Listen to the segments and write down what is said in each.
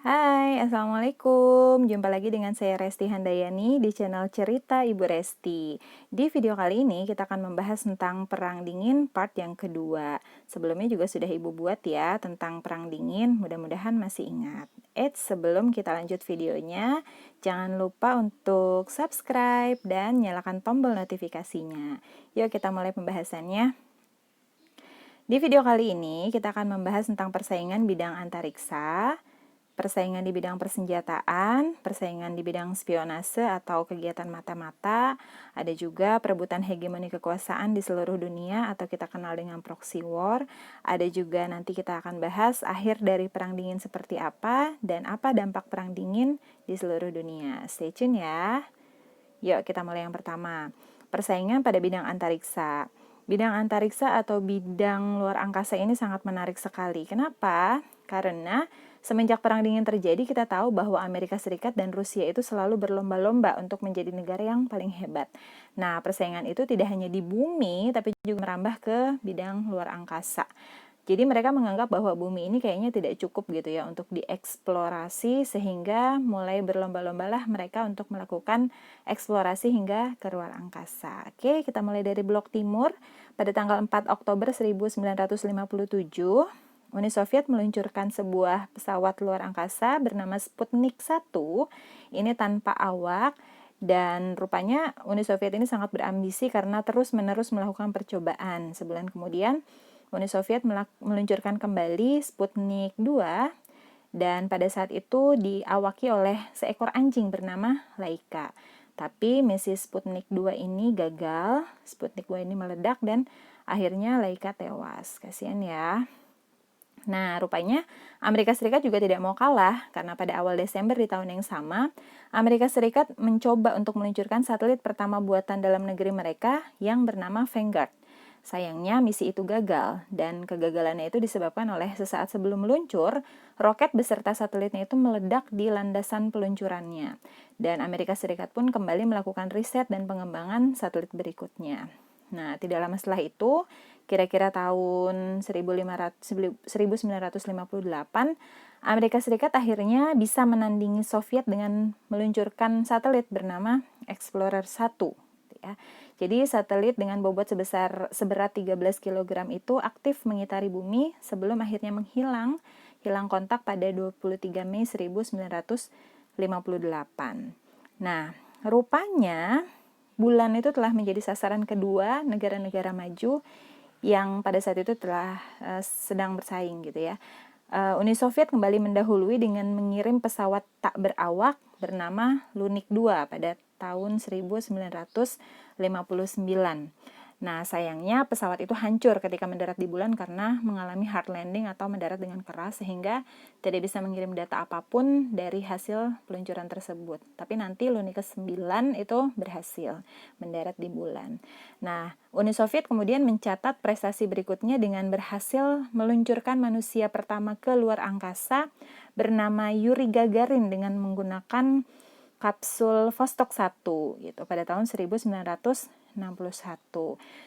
Hai, Assalamualaikum. Jumpa lagi dengan saya Resti Handayani di channel Cerita Ibu Resti. Di video kali ini kita akan membahas tentang Perang Dingin part yang kedua. Sebelumnya juga sudah Ibu buat ya tentang Perang Dingin, mudah-mudahan masih ingat. Sebelum kita lanjut videonya, jangan lupa untuk subscribe dan nyalakan tombol notifikasinya. Yuk kita mulai pembahasannya. Di video kali ini kita akan membahas tentang persaingan bidang antariksa, persaingan di bidang persenjataan, persaingan di bidang spionase atau kegiatan mata-mata, ada juga perebutan hegemoni kekuasaan di seluruh dunia atau kita kenal dengan proxy war, ada juga nanti kita akan bahas akhir dari Perang Dingin seperti apa dan apa dampak Perang Dingin di seluruh dunia. Stay tune ya. Yuk kita mulai yang pertama. Persaingan pada bidang antariksa. Bidang antariksa atau bidang luar angkasa ini sangat menarik sekali. Kenapa? Karena semenjak Perang Dingin terjadi, kita tahu bahwa Amerika Serikat dan Rusia itu selalu berlomba-lomba untuk menjadi negara yang paling hebat. Nah, persaingan itu tidak hanya di bumi, tapi juga merambah ke bidang luar angkasa. Jadi mereka menganggap bahwa bumi ini kayaknya tidak cukup gitu ya untuk dieksplorasi, sehingga mulai berlomba-lombalah mereka untuk melakukan eksplorasi hingga ke luar angkasa. Oke, kita mulai dari blok timur. Pada tanggal 4 Oktober 1957, Uni Soviet meluncurkan sebuah pesawat luar angkasa bernama Sputnik 1. Ini tanpa awak. Dan rupanya Uni Soviet ini sangat berambisi karena terus-menerus melakukan percobaan. Sebulan kemudian, Uni Soviet meluncurkan kembali Sputnik 2 dan pada saat itu diawaki oleh seekor anjing bernama Laika. Tapi misi Sputnik 2 ini gagal, Sputnik 2 ini meledak dan akhirnya Laika tewas. Kasihan ya. Nah, rupanya Amerika Serikat juga tidak mau kalah karena pada awal Desember di tahun yang sama, Amerika Serikat mencoba untuk meluncurkan satelit pertama buatan dalam negeri mereka yang bernama Vanguard. Sayangnya misi itu gagal dan kegagalannya itu disebabkan oleh sesaat sebelum meluncur, roket beserta satelitnya itu meledak di landasan peluncurannya. Dan Amerika Serikat pun kembali melakukan riset dan pengembangan satelit berikutnya. Nah, tidak lama setelah itu, kira-kira tahun 1958, Amerika Serikat akhirnya bisa menandingi Soviet dengan meluncurkan satelit bernama Explorer 1. Ya. Jadi satelit dengan bobot seberat 13 kg itu aktif mengitari bumi sebelum akhirnya hilang kontak pada 23 Mei 1958. Nah, rupanya bulan itu telah menjadi sasaran kedua negara-negara maju yang pada saat itu telah sedang bersaing gitu ya. Uni Soviet kembali mendahului dengan mengirim pesawat tak berawak bernama Lunik 2 pada tahun 1959. Nah, sayangnya pesawat itu hancur ketika mendarat di bulan karena mengalami hard landing atau mendarat dengan keras sehingga tidak bisa mengirim data apapun dari hasil peluncuran tersebut. Tapi nanti Lunik ke-9 itu berhasil mendarat di bulan. Nah, Uni Soviet kemudian mencatat prestasi berikutnya dengan berhasil meluncurkan manusia pertama ke luar angkasa bernama Yuri Gagarin dengan menggunakan kapsul Vostok 1 gitu pada tahun 1961.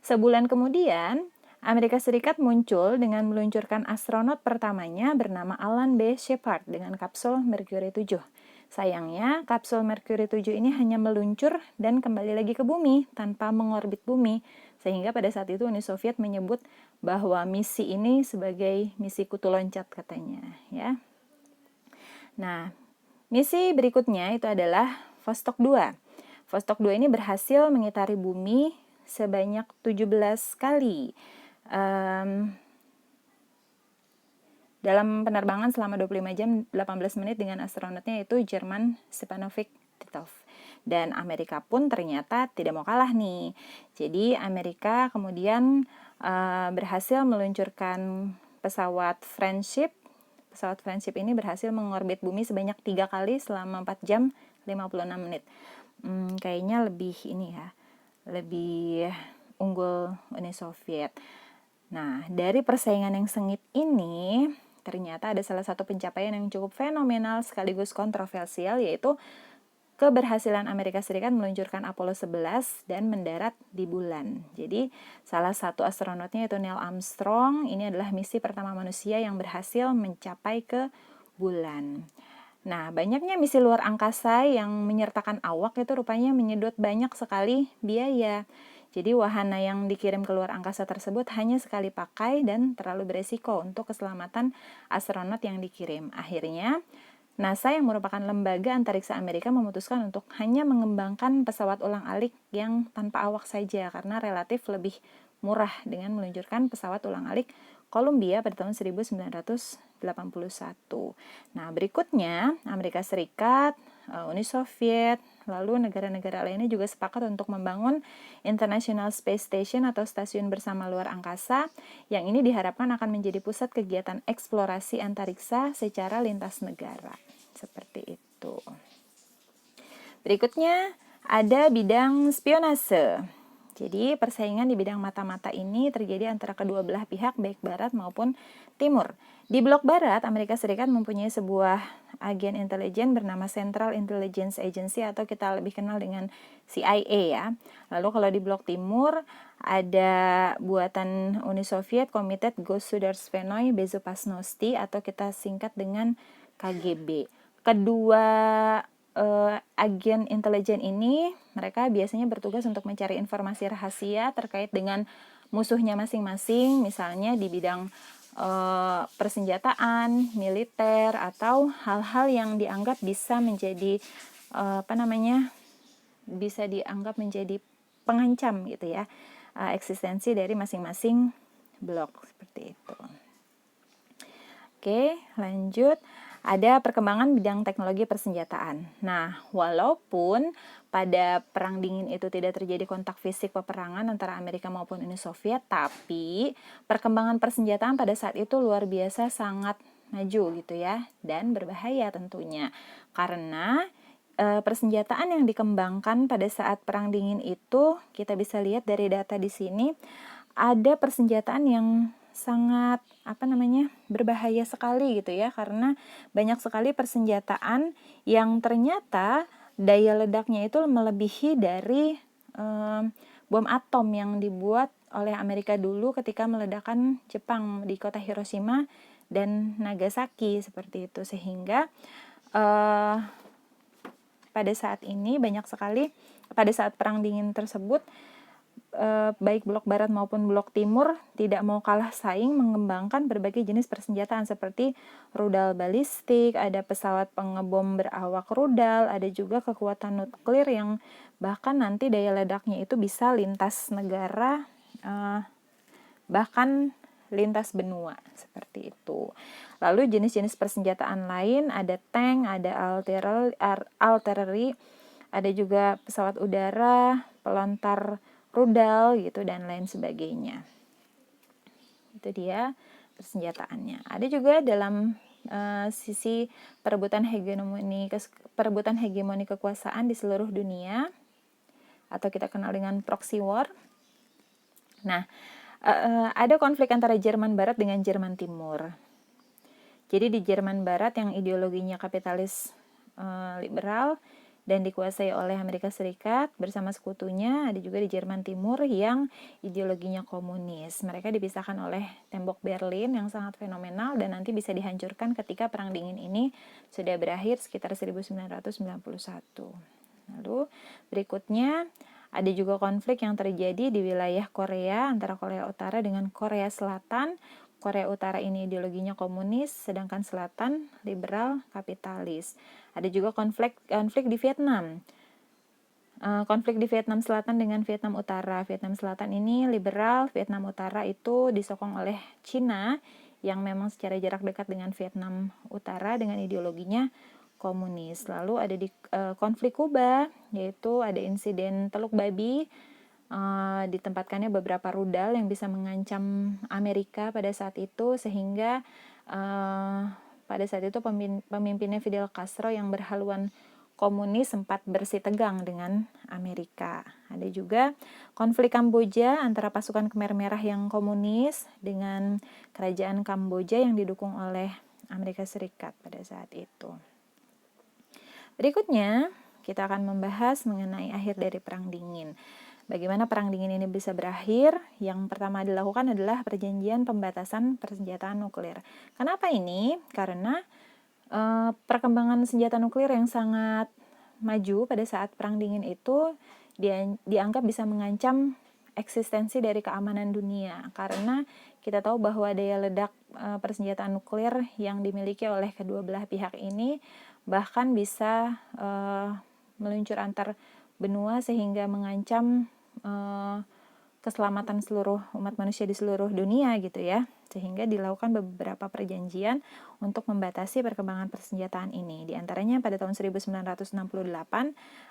Sebulan kemudian, Amerika Serikat muncul dengan meluncurkan astronot pertamanya bernama Alan B. Shepard dengan kapsul Mercury 7. Sayangnya, kapsul Mercury 7 ini hanya meluncur dan kembali lagi ke bumi tanpa mengorbit bumi, sehingga pada saat itu Uni Soviet menyebut bahwa misi ini sebagai misi kutu loncat katanya, ya. Nah, misi berikutnya itu adalah Vostok 2. Vostok 2 ini berhasil mengitari bumi sebanyak 17 kali. Dalam penerbangan selama 25 jam 18 menit dengan astronotnya itu Jerman Stepanovic Titov. Dan Amerika pun ternyata tidak mau kalah nih. Jadi Amerika kemudian berhasil meluncurkan pesawat Friendship. Pesawat Friendship ini berhasil mengorbit bumi sebanyak 3 kali selama 4 jam 56 menit. Kayaknya lebih ini ya, lebih unggul Uni Soviet. Nah, dari persaingan yang sengit ini, ternyata ada salah satu pencapaian yang cukup fenomenal sekaligus kontroversial, yaitu keberhasilan Amerika Serikat meluncurkan Apollo 11 dan mendarat di bulan. Jadi, salah satu astronotnya itu Neil Armstrong. Ini adalah misi pertama manusia yang berhasil mencapai ke bulan. Nah, banyaknya misi luar angkasa yang menyertakan awak itu rupanya menyedot banyak sekali biaya. Jadi wahana yang dikirim ke luar angkasa tersebut hanya sekali pakai dan terlalu beresiko untuk keselamatan astronot yang dikirim. Akhirnya, NASA yang merupakan lembaga antariksa Amerika memutuskan untuk hanya mengembangkan pesawat ulang-alik yang tanpa awak saja karena relatif lebih murah dengan meluncurkan pesawat ulang-alik Columbia pada tahun 1981. Nah, berikutnya Amerika Serikat, Uni Soviet, lalu negara-negara lainnya juga sepakat untuk membangun International Space Station atau stasiun bersama luar angkasa yang ini diharapkan akan menjadi pusat kegiatan eksplorasi antariksa secara lintas negara. Seperti itu. Berikutnya ada bidang spionase. Jadi persaingan di bidang mata-mata ini terjadi antara kedua belah pihak baik barat maupun timur. Di blok barat, Amerika Serikat mempunyai sebuah agen intelijen bernama Central Intelligence Agency atau kita lebih kenal dengan CIA ya. Lalu kalau di blok timur ada buatan Uni Soviet Komitet Gosudarstvennoy Bezopasnosti atau kita singkat dengan KGB. Kedua agen intelijen ini mereka biasanya bertugas untuk mencari informasi rahasia terkait dengan musuhnya masing-masing, misalnya di bidang persenjataan, militer atau hal-hal yang dianggap bisa menjadi bisa dianggap menjadi pengancam gitu ya, eksistensi dari masing-masing blok seperti itu. Oke, lanjut. Ada perkembangan bidang teknologi persenjataan. Nah, walaupun pada Perang Dingin itu tidak terjadi kontak fisik peperangan antara Amerika maupun Uni Soviet, tapi perkembangan persenjataan pada saat itu luar biasa sangat maju gitu ya, dan berbahaya tentunya. Karena persenjataan yang dikembangkan pada saat Perang Dingin itu, kita bisa lihat dari data di sini, ada persenjataan yang sangat berbahaya sekali gitu ya, karena banyak sekali persenjataan yang ternyata daya ledaknya itu melebihi dari bom atom yang dibuat oleh Amerika dulu ketika meledakkan Jepang di kota Hiroshima dan Nagasaki seperti itu, sehingga pada saat ini banyak sekali pada saat Perang Dingin tersebut baik blok barat maupun blok timur tidak mau kalah saing mengembangkan berbagai jenis persenjataan seperti rudal balistik, ada pesawat pengebom berawak rudal, ada juga kekuatan nuklir yang bahkan nanti daya ledaknya itu bisa lintas negara, bahkan lintas benua seperti itu. Lalu jenis-jenis persenjataan lain ada tank, ada artillery, ada juga pesawat udara, pelontar rudal gitu dan lain sebagainya. Itu dia persenjataannya. Ada juga dalam sisi perebutan hegemoni kekuasaan di seluruh dunia atau kita kenal dengan proxy war. Nah, ada konflik antara Jerman Barat dengan Jerman Timur. Jadi di Jerman Barat yang ideologinya kapitalis liberal dan dikuasai oleh Amerika Serikat bersama sekutunya, ada juga di Jerman Timur yang ideologinya komunis. Mereka dipisahkan oleh tembok Berlin yang sangat fenomenal dan nanti bisa dihancurkan ketika Perang Dingin ini sudah berakhir sekitar 1991. Lalu berikutnya ada juga konflik yang terjadi di wilayah Korea antara Korea Utara dengan Korea Selatan. Korea Utara ini ideologinya komunis, sedangkan Selatan liberal kapitalis. Ada juga konflik di Vietnam. Konflik di Vietnam Selatan dengan Vietnam Utara. Vietnam Selatan ini liberal, Vietnam Utara itu disokong oleh Cina yang memang secara jarak dekat dengan Vietnam Utara dengan ideologinya komunis. Lalu ada di konflik Kuba, yaitu ada insiden Teluk Babi. Ditempatkannya beberapa rudal yang bisa mengancam Amerika pada saat itu, sehingga pada saat itu pemimpinnya Fidel Castro yang berhaluan komunis sempat bersitegang dengan Amerika. Ada juga konflik Kamboja antara pasukan Khmer Merah yang komunis dengan kerajaan Kamboja yang didukung oleh Amerika Serikat pada saat itu. Berikutnya, kita akan membahas mengenai akhir dari Perang Dingin. Bagaimana Perang Dingin ini bisa berakhir? Yang pertama dilakukan adalah perjanjian pembatasan persenjataan nuklir. Kenapa ini? Karena perkembangan senjata nuklir yang sangat maju pada saat Perang Dingin itu dianggap bisa mengancam eksistensi dari keamanan dunia, karena kita tahu bahwa daya ledak persenjataan nuklir yang dimiliki oleh kedua belah pihak ini bahkan bisa meluncur antar benua sehingga mengancam keselamatan seluruh umat manusia di seluruh dunia gitu ya, sehingga dilakukan beberapa perjanjian untuk membatasi perkembangan persenjataan ini. Di antaranya pada tahun 1968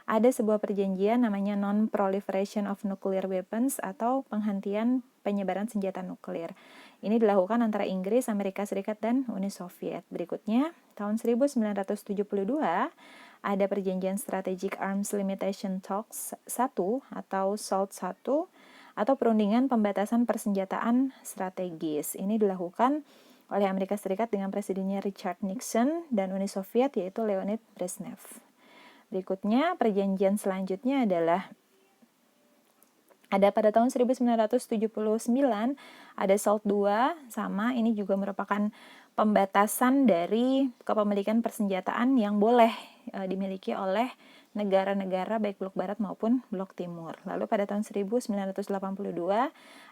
ada sebuah perjanjian namanya Non-Proliferation of Nuclear Weapons atau penghentian penyebaran senjata nuklir. Ini dilakukan antara Inggris, Amerika Serikat, dan Uni Soviet. Berikutnya, tahun 1972 ada perjanjian Strategic Arms Limitation Talks 1 atau SALT 1 atau perundingan pembatasan persenjataan strategis. Ini dilakukan oleh Amerika Serikat dengan presidennya Richard Nixon dan Uni Soviet yaitu Leonid Brezhnev. Berikutnya, perjanjian selanjutnya adalah ada pada tahun 1979 ada SALT 2 sama, ini juga merupakan pembatasan dari kepemilikan persenjataan yang boleh dimiliki oleh negara-negara baik blok barat maupun blok timur. Lalu pada tahun 1982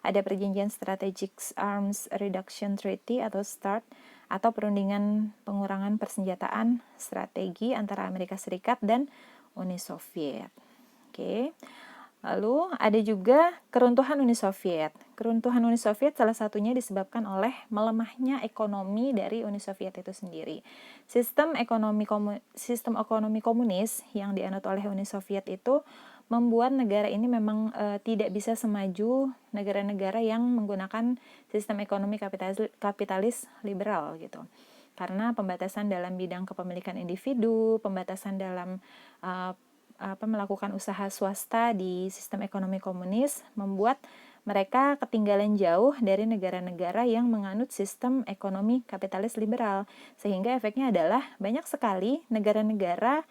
ada perjanjian Strategic Arms Reduction Treaty atau START atau perundingan pengurangan persenjataan strategi antara Amerika Serikat dan Uni Soviet. Oke. Lalu ada juga keruntuhan Uni Soviet. Keruntuhan Uni Soviet salah satunya disebabkan oleh melemahnya ekonomi dari Uni Soviet itu sendiri. Sistem ekonomi komunis yang dianut oleh Uni Soviet itu membuat negara ini memang tidak bisa semaju negara-negara yang menggunakan sistem ekonomi kapitalis liberal gitu. Karena pembatasan dalam bidang kepemilikan individu, pembatasan dalam melakukan usaha swasta di sistem ekonomi komunis membuat mereka ketinggalan jauh dari negara-negara yang menganut sistem ekonomi kapitalis liberal, sehingga efeknya adalah banyak sekali negara-negara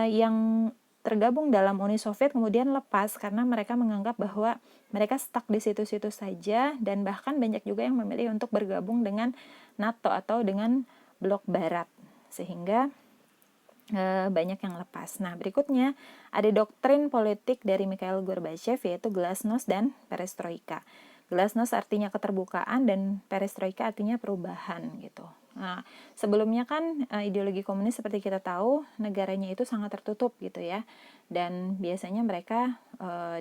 yang tergabung dalam Uni Soviet kemudian lepas karena mereka menganggap bahwa mereka stuck di situ-situ saja, dan bahkan banyak juga yang memilih untuk bergabung dengan NATO atau dengan blok barat, sehingga banyak yang lepas. Nah, berikutnya ada doktrin politik dari Mikhail Gorbachev yaitu Glasnost dan Perestroika. Glasnost artinya keterbukaan dan Perestroika artinya perubahan gitu. Nah, sebelumnya kan ideologi komunis seperti kita tahu negaranya itu sangat tertutup gitu ya. Dan biasanya mereka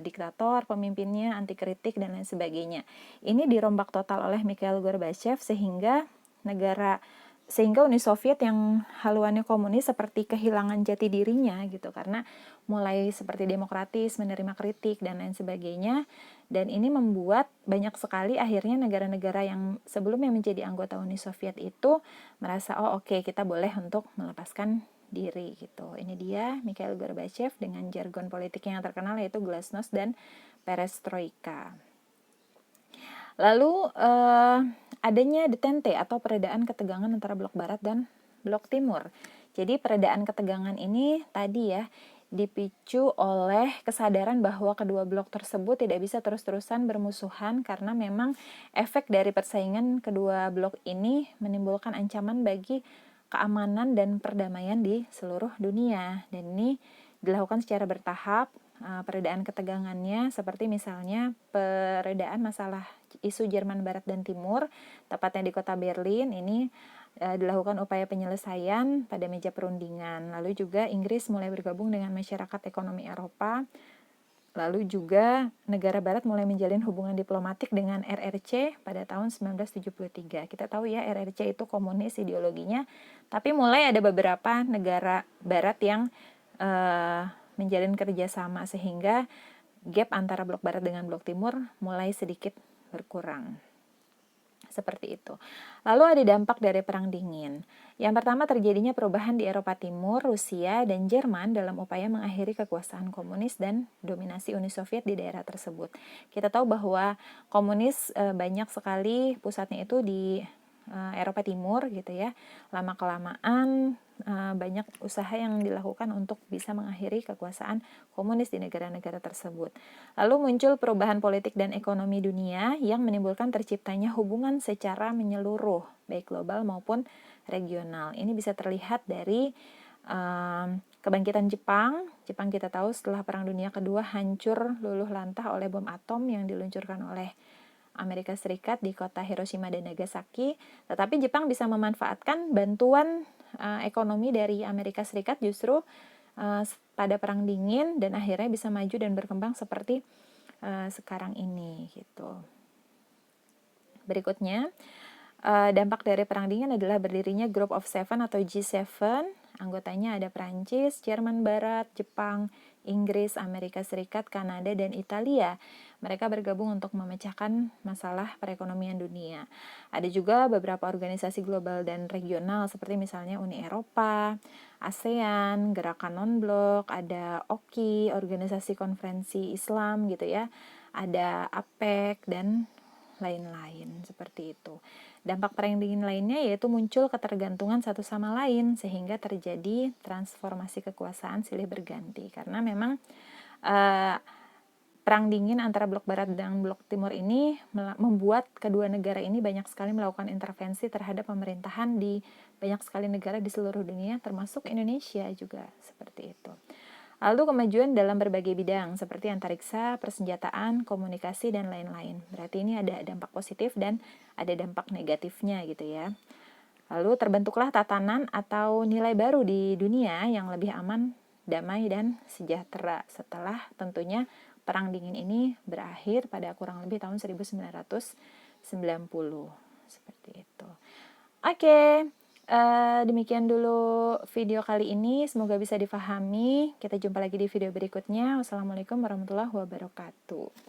diktator, pemimpinnya anti kritik dan lain sebagainya. Ini dirombak total oleh Mikhail Gorbachev sehingga Uni Soviet yang haluannya komunis seperti kehilangan jati dirinya gitu, karena mulai seperti demokratis, menerima kritik dan lain sebagainya, dan ini membuat banyak sekali akhirnya negara-negara yang sebelumnya menjadi anggota Uni Soviet itu merasa oke, kita boleh untuk melepaskan diri gitu. Ini dia Mikhail Gorbachev dengan jargon politik yang terkenal yaitu Glasnost dan Perestroika. Lalu adanya detente atau peredaan ketegangan antara blok barat dan blok timur. Jadi peredaan ketegangan ini tadi ya dipicu oleh kesadaran bahwa kedua blok tersebut tidak bisa terus-terusan bermusuhan karena memang efek dari persaingan kedua blok ini menimbulkan ancaman bagi keamanan dan perdamaian di seluruh dunia. Dan ini dilakukan secara bertahap. Peredaan ketegangannya seperti misalnya peredaan masalah isu Jerman Barat dan Timur, tepatnya di kota Berlin. Ini dilakukan upaya penyelesaian pada meja perundingan. Lalu juga Inggris mulai bergabung dengan masyarakat ekonomi Eropa. Lalu juga negara barat mulai menjalin hubungan diplomatik dengan RRC pada tahun 1973. Kita tahu ya RRC itu komunis ideologinya, tapi mulai ada beberapa negara barat yang menjalin kerjasama sehingga gap antara blok barat dengan blok timur mulai sedikit berkurang. Seperti itu. Lalu ada dampak dari Perang Dingin. Yang pertama terjadinya perubahan di Eropa Timur, Rusia, dan Jerman dalam upaya mengakhiri kekuasaan komunis dan dominasi Uni Soviet di daerah tersebut. Kita tahu bahwa komunis banyak sekali pusatnya itu di Eropa Timur gitu ya. Lama-kelamaan banyak usaha yang dilakukan untuk bisa mengakhiri kekuasaan komunis di negara-negara tersebut. Lalu muncul perubahan politik dan ekonomi dunia yang menimbulkan terciptanya hubungan secara menyeluruh, baik global maupun regional. Ini bisa terlihat dari kebangkitan Jepang. Jepang kita tahu setelah Perang Dunia Kedua hancur luluh lantah oleh bom atom yang diluncurkan oleh Amerika Serikat di kota Hiroshima dan Nagasaki. Tetapi Jepang bisa memanfaatkan bantuan ekonomi dari Amerika Serikat justru pada Perang Dingin dan akhirnya bisa maju dan berkembang seperti sekarang ini gitu. Berikutnya, dampak dari Perang Dingin adalah berdirinya Group of Seven atau G7. Anggotanya ada Prancis, Jerman Barat, Jepang, Inggris, Amerika Serikat, Kanada, dan Italia. Mereka bergabung untuk memecahkan masalah perekonomian dunia. Ada juga beberapa organisasi global dan regional seperti misalnya Uni Eropa, ASEAN, Gerakan Non-Blok, ada OKI, Organisasi Konferensi Islam gitu ya. Ada APEC dan lain-lain seperti itu. Dampak perang dingin lainnya yaitu muncul ketergantungan satu sama lain sehingga terjadi transformasi kekuasaan silih berganti karena memang perang dingin antara blok barat dan blok timur ini membuat kedua negara ini banyak sekali melakukan intervensi terhadap pemerintahan di banyak sekali negara di seluruh dunia termasuk Indonesia juga seperti itu. Lalu kemajuan dalam berbagai bidang seperti antariksa, persenjataan, komunikasi, dan lain-lain. Berarti ini ada dampak positif dan ada dampak negatifnya gitu ya. Lalu terbentuklah tatanan atau nilai baru di dunia yang lebih aman, damai, dan sejahtera setelah tentunya Perang Dingin ini berakhir pada kurang lebih tahun 1990. Seperti itu. Oke. Demikian dulu video kali ini, semoga bisa difahami. Kita jumpa lagi di video berikutnya. Wassalamualaikum warahmatullahi wabarakatuh.